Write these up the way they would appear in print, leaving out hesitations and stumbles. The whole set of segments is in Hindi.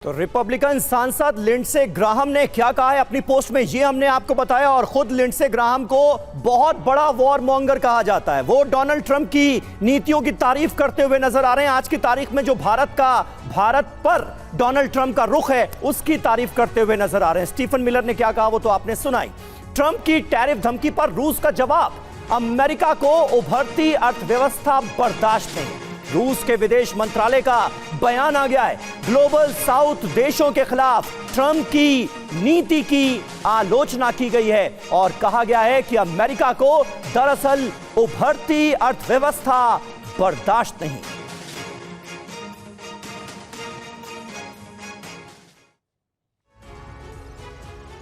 तो रिपब्लिकन सांसद लिंडसे ग्राहम ने क्या कहा है अपनी पोस्ट में, ये हमने आपको बताया। और खुद लिंडसे ग्राहम को बहुत बड़ा वॉर मॉन्गर कहा जाता है। वो डोनाल्ड ट्रंप की नीतियों की तारीफ करते हुए नजर आ रहे हैं। आज की तारीख में जो भारत पर डोनाल्ड ट्रंप का रुख है उसकी तारीफ करते हुए नजर आ रहे हैं। स्टीफन मिलर ने क्या कहा वो तो आपने सुनाई। ट्रंप की टैरिफ धमकी पर रूस का जवाब, अमेरिका को उभरती अर्थव्यवस्था बर्दाश्त नहीं। रूस के विदेश मंत्रालय का बयान आ गया है। ग्लोबल साउथ देशों के खिलाफ ट्रंप की नीति की आलोचना की गई है और कहा गया है कि अमेरिका को दरअसल उभरती अर्थव्यवस्था बर्दाश्त नहीं।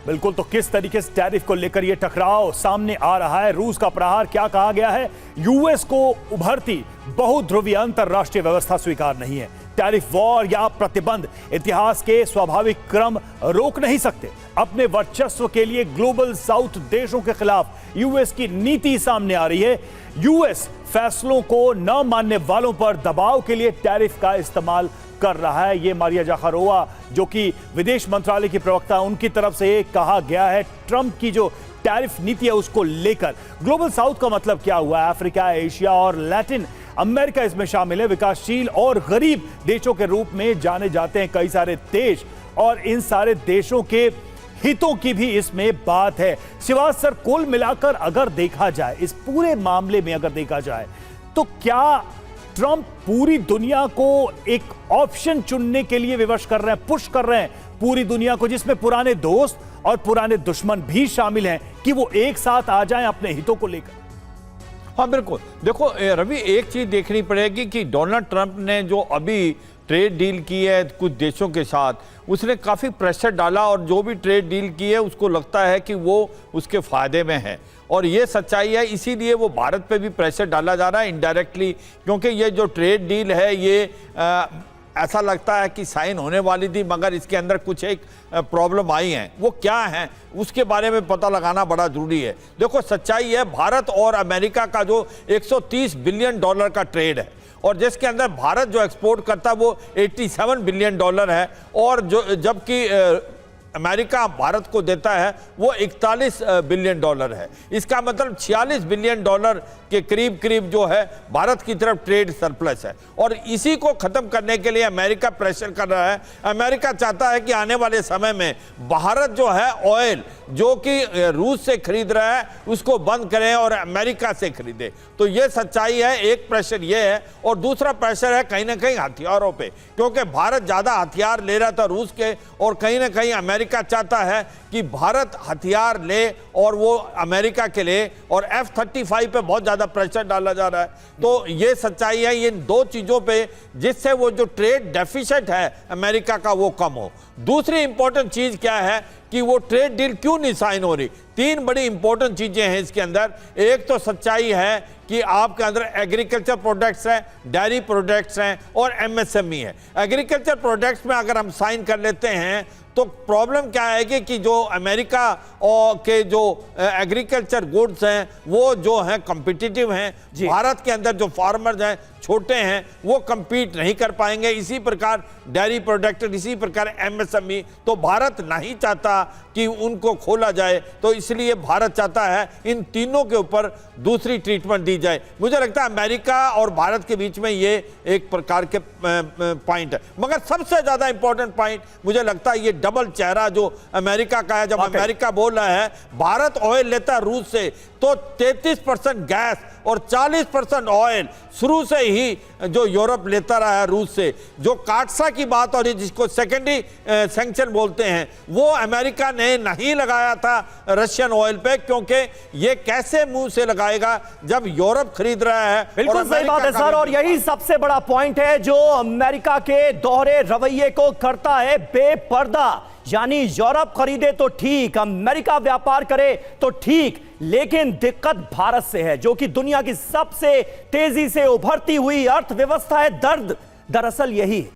बिल्कुल, तो किस तरीके से टैरिफ को लेकर यह टकराव सामने आ रहा है, रूस का प्रहार, क्या कहा गया है। यूएस को उभरती बहुध्रुवीय अंतरराष्ट्रीय व्यवस्था स्वीकार नहीं है। टैरिफ वॉर या प्रतिबंध इतिहास के स्वाभाविक क्रम रोक नहीं सकते। अपने वर्चस्व के लिए ग्लोबल साउथ देशों के खिलाफ यूएस की नीति सामने आ रही है। यूएस फैसलों को न मानने वालों पर दबाव के लिए टैरिफ का इस्तेमाल कर रहा है। ये मारिया जाखारोवा जो कि विदेश मंत्रालय की प्रवक्ता, उनकी तरफ से कहा गया है ट्रंप की जो टैरिफ नीति है उसको लेकर। ग्लोबल साउथ का मतलब क्या हुआ? अफ्रीका, एशिया और लैटिन अमेरिका इसमें शामिल है। विकासशील और गरीब देशों के रूप में जाने जाते हैं कई सारे देश, और इन सारे देशों के हितों की भी इसमें बात है। शिवाज सर, कुल मिलाकर अगर देखा जाए, इस पूरे मामले में अगर देखा जाए, तो क्या ट्रंप पूरी दुनिया को एक ऑप्शन चुनने के लिए विवश कर रहे हैं, पुश कर रहे हैं पूरी दुनिया को, जिसमें पुराने दोस्त और पुराने दुश्मन भी शामिल हैं, कि वो एक साथ आ जाएं अपने हितों को लेकर? हाँ बिल्कुल। देखो रवि, एक चीज देखनी पड़ेगी कि डोनाल्ड ट्रंप ने जो अभी ट्रेड डील की है कुछ देशों के साथ, उसने काफ़ी प्रेशर डाला, और जो भी ट्रेड डील की है उसको लगता है कि वो उसके फ़ायदे में है, और ये सच्चाई है। इसीलिए वो भारत पे भी प्रेशर डाला जा रहा है इनडायरेक्टली, क्योंकि ये जो ट्रेड डील है ये ऐसा लगता है कि साइन होने वाली थी, मगर इसके अंदर कुछ एक प्रॉब्लम आई है। वो क्या है उसके बारे में पता लगाना बड़ा जरूरी है। देखो सच्चाई है, भारत और अमेरिका का जो 130 बिलियन डॉलर का ट्रेड है, और जिसके अंदर भारत जो एक्सपोर्ट करता है वो 87 बिलियन डॉलर है, और जो जबकि अमेरिका भारत को देता है वो 41 बिलियन डॉलर है। इसका मतलब 46 बिलियन डॉलर के करीब करीब जो है भारत की तरफ ट्रेड सरप्लस है, और इसी को खत्म करने के लिए अमेरिका प्रेशर कर रहा है। अमेरिका चाहता है कि आने वाले समय में भारत जो है ऑयल जो कि रूस से खरीद रहा है उसको बंद करें और अमेरिका से खरीदे। तो ये सच्चाई है। एक प्रेशर ये है, और दूसरा प्रेशर है कहीं ना कहीं हथियारों पे, क्योंकि भारत ज़्यादा हथियार ले रहा था रूस के, और कहीं ना कहीं अमेरिका चाहता है कि भारत हथियार ले और वो अमेरिका के लिए, और F-35 पे बहुत ज़्यादा प्रेशर डाला जा रहा है। तो ये सच्चाई है इन दो चीज़ों पे, जिससे वो जो ट्रेड डेफिसिट है अमेरिका का वो कम हो। दूसरी इंपॉर्टेंट चीज़ क्या है कि वो ट्रेड डील क्यों नहीं साइन हो रही? तीन बड़ी इंपॉर्टेंट चीज़ें हैं इसके अंदर। एक तो सच्चाई है कि आपके अंदर एग्रीकल्चर प्रोडक्ट्स हैं, डेयरी प्रोडक्ट्स हैं, और MSME है। एग्रीकल्चर प्रोडक्ट्स में अगर हम साइन कर लेते हैं तो प्रॉब्लम क्या है कि जो अमेरिका और के जो एग्रीकल्चर गुड्स हैं वो जो हैं कॉम्पिटिटिव हैं। भारत के अंदर जो फार्मर्स हैं छोटे हैं वो compete नहीं कर पाएंगे। इसी प्रकार डेयरी प्रोडक्ट, इसी प्रकार MSME, तो भारत नहीं चाहता कि उनको खोला जाए, तो इसलिए भारत चाहता है इन तीनों के ऊपर दूसरी ट्रीटमेंट दी जाए। मुझे लगता है अमेरिका और भारत के बीच में ये एक प्रकार के पॉइंट है, मगर सबसे ज़्यादा इंपॉर्टेंट पॉइंट मुझे लगता है ये डबल चेहरा जो अमेरिका का है। जब अमेरिका बोल रहा है भारत ऑयल लेता है रूस से, तो 33% गैस और 40% ऑयल शुरू से ही जो यूरोप लेता रहा है रूस से। जो काटसा की बात हो रही है, जिसको सेकेंडरी सैंक्शन बोलते हैं, वो अमेरिका ने नहीं लगाया था रशियन ऑयल पे, क्योंकि ये कैसे मुंह से लगाएगा जब यूरोप खरीद रहा है। बिल्कुल सही बात है सर, और यही सबसे बड़ा पॉइंट है जो अमेरिका के दोहरे रवैये को करता है बेपर्दा। यानी यूरोप खरीदे तो ठीक, अमेरिका व्यापार करे तो ठीक, लेकिन दिक्कत भारत से है जो कि दुनिया की सबसे तेजी से उभरती हुई अर्थव्यवस्था है। दर्द दरअसल यही है।